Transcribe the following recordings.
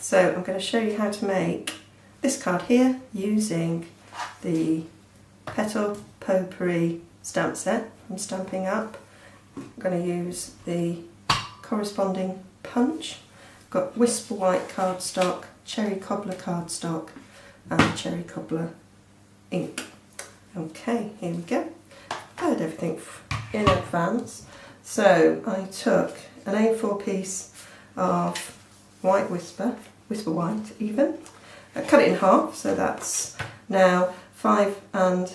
So I'm going to show you how to make this card here using the Petal Potpourri stamp set from Stamping Up. I'm going to use the corresponding punch. I've got Whisper White cardstock, Cherry Cobbler cardstock and Cherry Cobbler ink. Okay, here we go. I had everything in advance. So I took an A4 piece of white Whisper White even. I cut it in half, so that's now 5 and,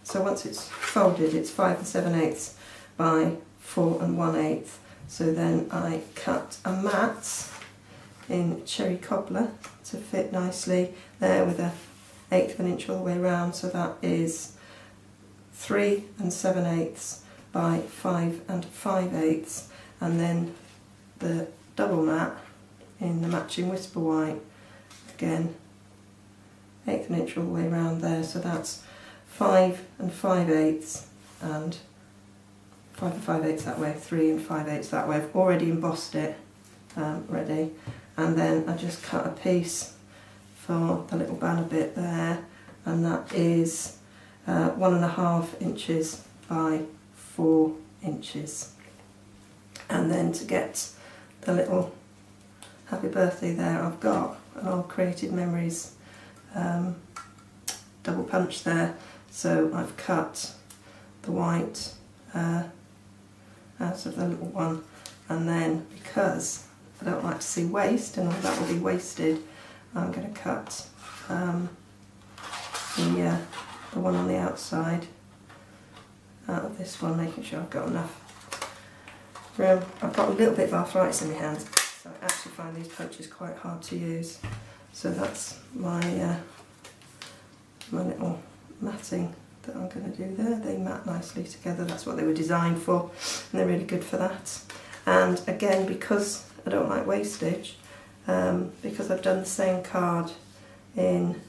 so once it's folded it's 5 7/8 by 4 1/8. So then I cut a mat in Cherry Cobbler to fit nicely there with a 1/8 of an inch all the way around, so that is 3 7/8 by 5 5/8, and then the double mat in the matching Whisper White, again 1/8 of an inch all the way around there, so that's 5 5/8 and 5 5/8 that way, 3 5/8 that way. I've already embossed it ready, and then I just cut a piece for the little banner bit there, and that is 1 1/2 inches by 4 inches. And then to get the little happy birthday there, I've got an old Created Memories double punch there, so I've cut the white out of the little one, and then because I don't like to see waste and all that will be wasted, I'm going to cut the one on the outside out of this one, making sure I've got enough room. I've got a little bit of arthritis in my hands, so I actually find these punches quite hard to use. So that's my my little matting that I'm going to do there. They mat nicely together, that's what they were designed for, and they're really good for that. And again, because I don't like wastage, because I've done the same card in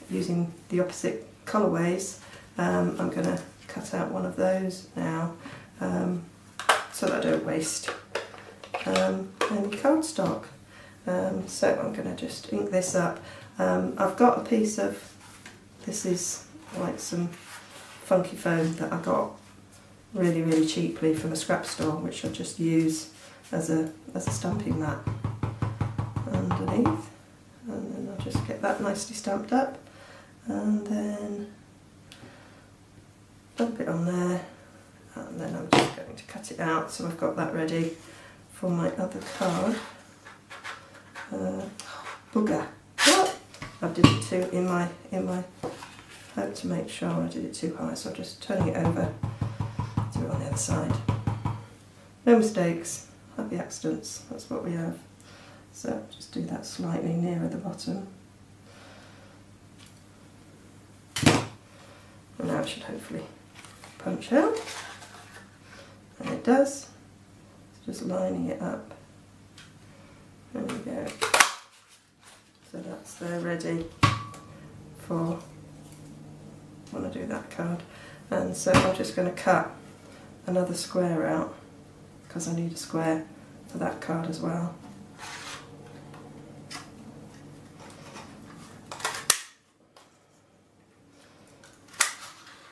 using the opposite colourways, I'm going to cut out one of those now so that I don't waste any cardstock. So I'm going to just ink this up. I've got a piece of, this is like some funky foam that I got really cheaply from a scrap store, which I'll just use as a stamping mat underneath, and then I'll just get that nicely stamped up, and then dump it on there, and then I'm just going to cut it out. So I've got that ready for my other card. Bugger! What? I did it too in my hope to make sure I did it too high, so I'm just turning it over. Do it on the other side. No mistakes, happy accidents, that's what we have. So just do that slightly nearer the bottom. And now it should hopefully punch out. And it does. It's just lining it up. There we go. So that's there ready for when I do that card. And so I'm just going to cut another square out, because I need a square for that card as well.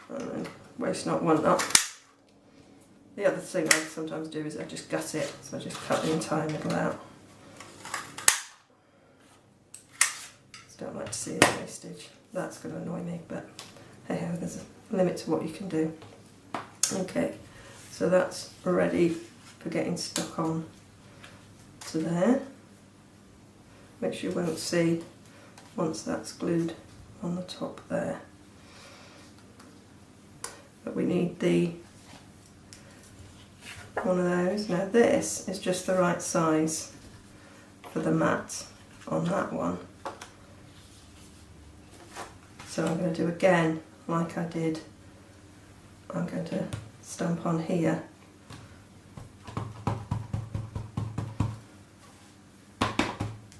And then waste not, want not. The other thing I sometimes do is I just gut it, so I just cut the entire middle out. Just don't like to see any wastage. That's going to annoy me, but hey ho, there's a limit to what you can do. Okay, so that's ready for getting stuck on to there, which you won't see once that's glued on the top there. But we need one of those. Now this is just the right size for the mat on that one. So I'm going to do again like I did. I'm going to stamp on here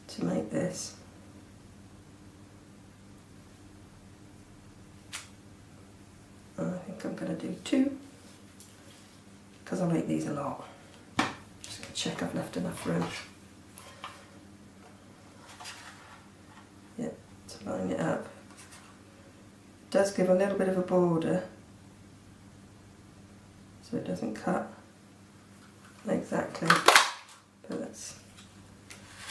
to make this. And I think I'm going to do 2, because I make these a lot. Just going to check I've left enough room. to line it up. It does give a little bit of a border so it doesn't cut exactly, but that's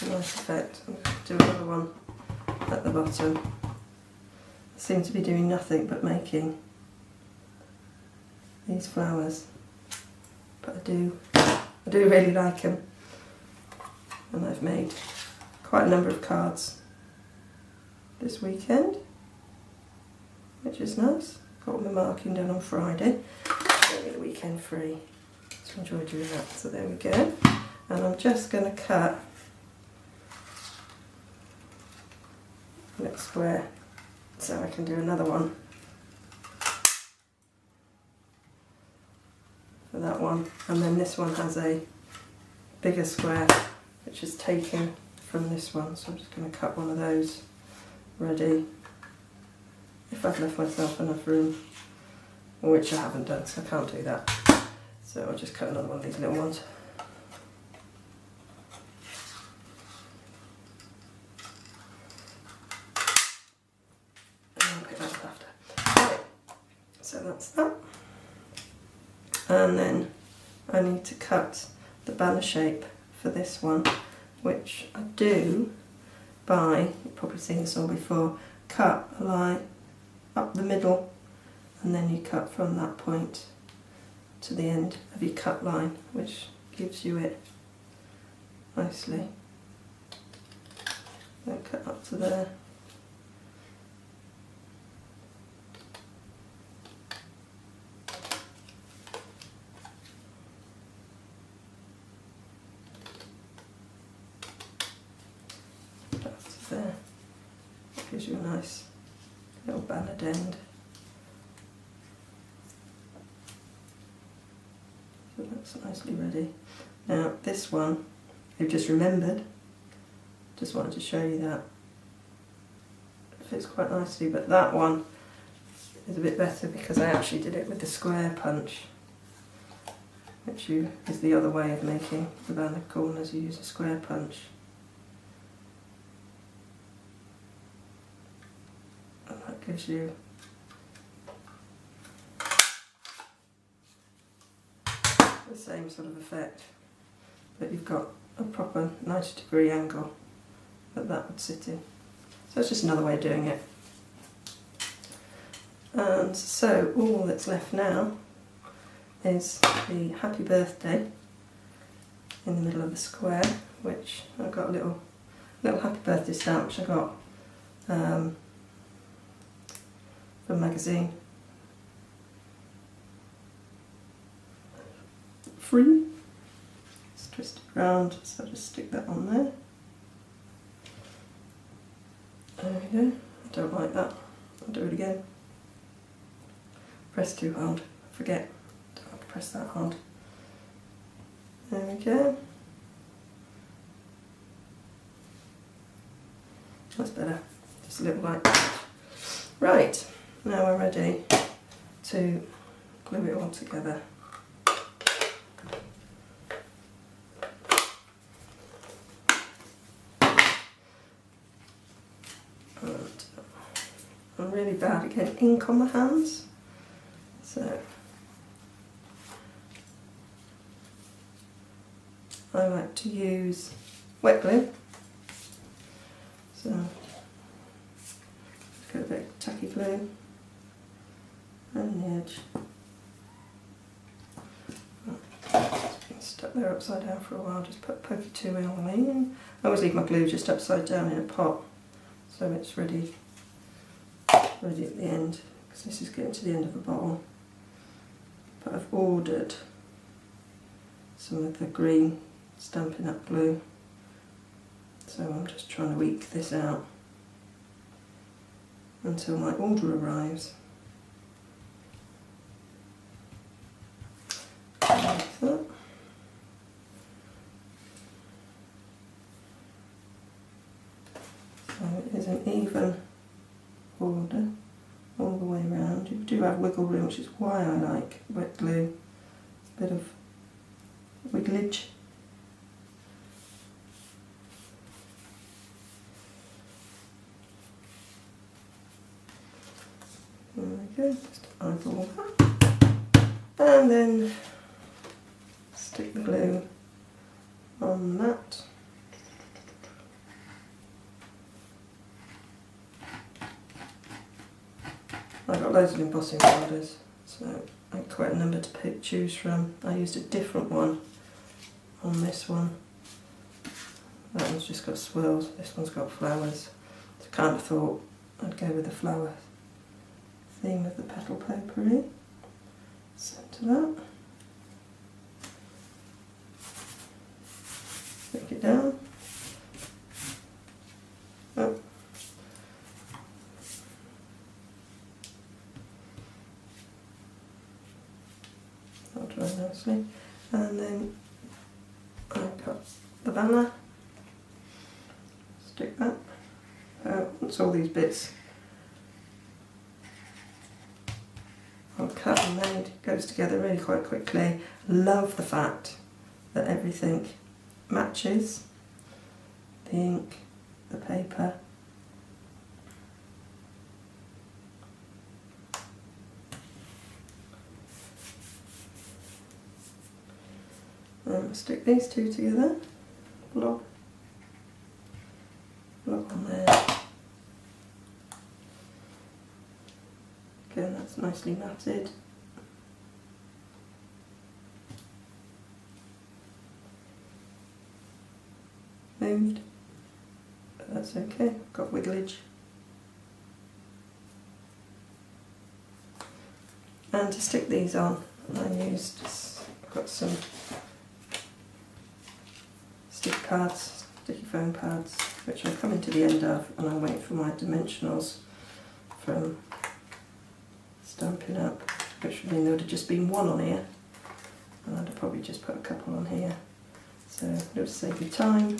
a nice effect. I'm going to do another one at the bottom. I seem to be doing nothing but making these flowers, but I do really like them, and I've made quite a number of cards this weekend, which is nice. Got all my marking done on Friday, so I get the weekend free. So enjoy doing that. So there we go, and I'm just going to cut a little square so I can do another one for that one, and then this one has a bigger square which is taken from this one, so I'm just going to cut one of those ready if I've left myself enough room, which I haven't done, so I can't do that. So I'll just cut another one of these little ones. And I'll pick that up after. Right, so that's that. And then I need to cut the banner shape for this one, which I do by, you've probably seen this all before, cut a line up the middle and then you cut from that point to the end of your cut line, which gives you it nicely. Then cut up to there. There. Gives you a nice little bannered end. So that's nicely ready. Now this one, I've just remembered, just wanted to show you that. It fits quite nicely, but that one is a bit better because I actually did it with the square punch, which is the other way of making the banner corners. You use a square punch. Gives you the same sort of effect, but you've got a proper 90-degree angle that would sit in. So it's just another way of doing it. And so all that's left now is the happy birthday in the middle of the square, which I've got a little happy birthday stamp which I got from a magazine. Free. Just twist it around, so I'll just stick that on there. There we go. I don't like that. I'll do it again. Press too hard. Forget. Don't have to press that hard. There we go. That's better. Just a little like that. Right. Now we're ready to glue it all together. And I'm really bad at getting ink on my hands, so I like to use wet glue. So just get a bit of tacky glue and the edge. It's been stuck there upside down for a while, just put pokey 2 all the way in. I always leave my glue just upside down in a pot so it's ready at the end, because this is getting to the end of the bottle. But I've ordered some of the green Stampin' Up! Glue, so I'm just trying to eke this out until my order arrives. Like that. So it is an even order all the way around. You do have wiggle room, which is why I like wet glue. A bit of wigglage. we go, just eyeball that. And then stick the glue on that. I've got loads of embossing powders, so I had quite a number to choose from. I used a different one on this one. That one's just got swirls, this one's got flowers. So I kind of thought I'd go with the flower theme of the Petal Potpourri. Centre that. Stick it down. Oh. That'll dry nicely. And then I've got the banner. Stick that. Once all these bits are cut and made, it goes together really quite quickly. Love the fact that everything matches. The ink, the paper. Stick these two together. Blob on there. Again, that's nicely matted. Moved, but that's okay, got wigglage. And to stick these on, I've got some stick pads, sticky foam pads, which I'm coming to the end of, and I'll wait for my dimensionals from Stampin' Up, which would mean there would have just been one on here, and I'd have probably just put a couple on here. So it'll save you time,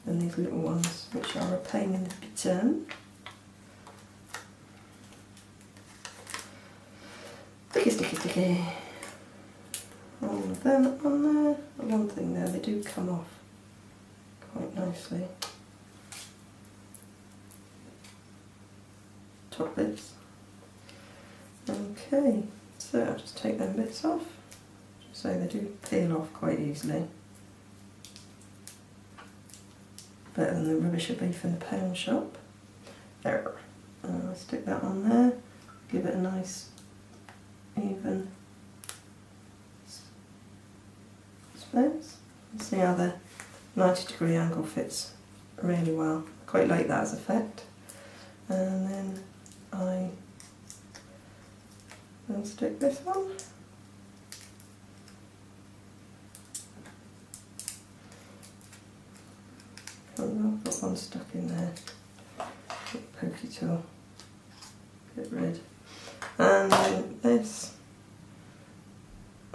and these little ones, which are a pain in the bottom. Sticky. All of them on there. One thing there, they do come off quite nicely. Top bits. Okay, so I'll just take them bits off, so they do peel off quite easily. Better than the rubbish of beef in the pound shop. There. I'll stick that on there, give it a nice even space. See how the 90-degree angle fits really well. I quite like that as effect. And then I'll stick this one. I've got one stuck in there. Pokey tool. Get rid. And then this,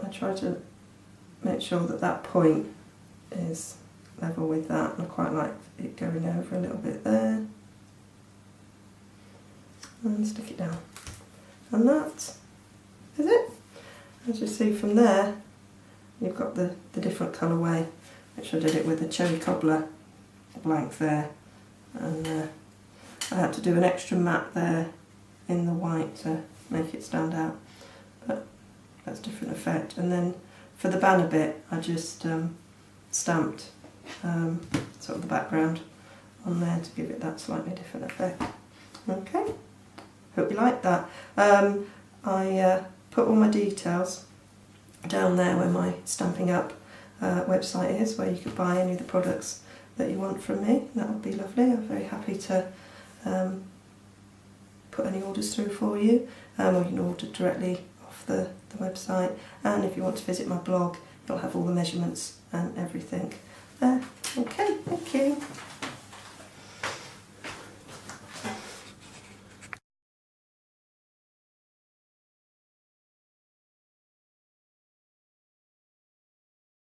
I try to make sure that that point is level with that, and I quite like it going over a little bit there. And stick it down. And that is it. As you see from there, you've got the different colourway, which I did it with a cherry cobbler blank there, and I had to do an extra matte there in the white to make it stand out, but that's a different effect. And then for the banner bit, I just stamped sort of the background on there to give it that slightly different effect. Okay, hope you like that. I put all my details down there where my Stampin' Up website is, where you could buy any of the products that you want from me. That would be lovely. I'm very happy to put any orders through for you, or you can order directly off the website. And if you want to visit my blog, you'll have all the measurements and everything there. Okay, thank you.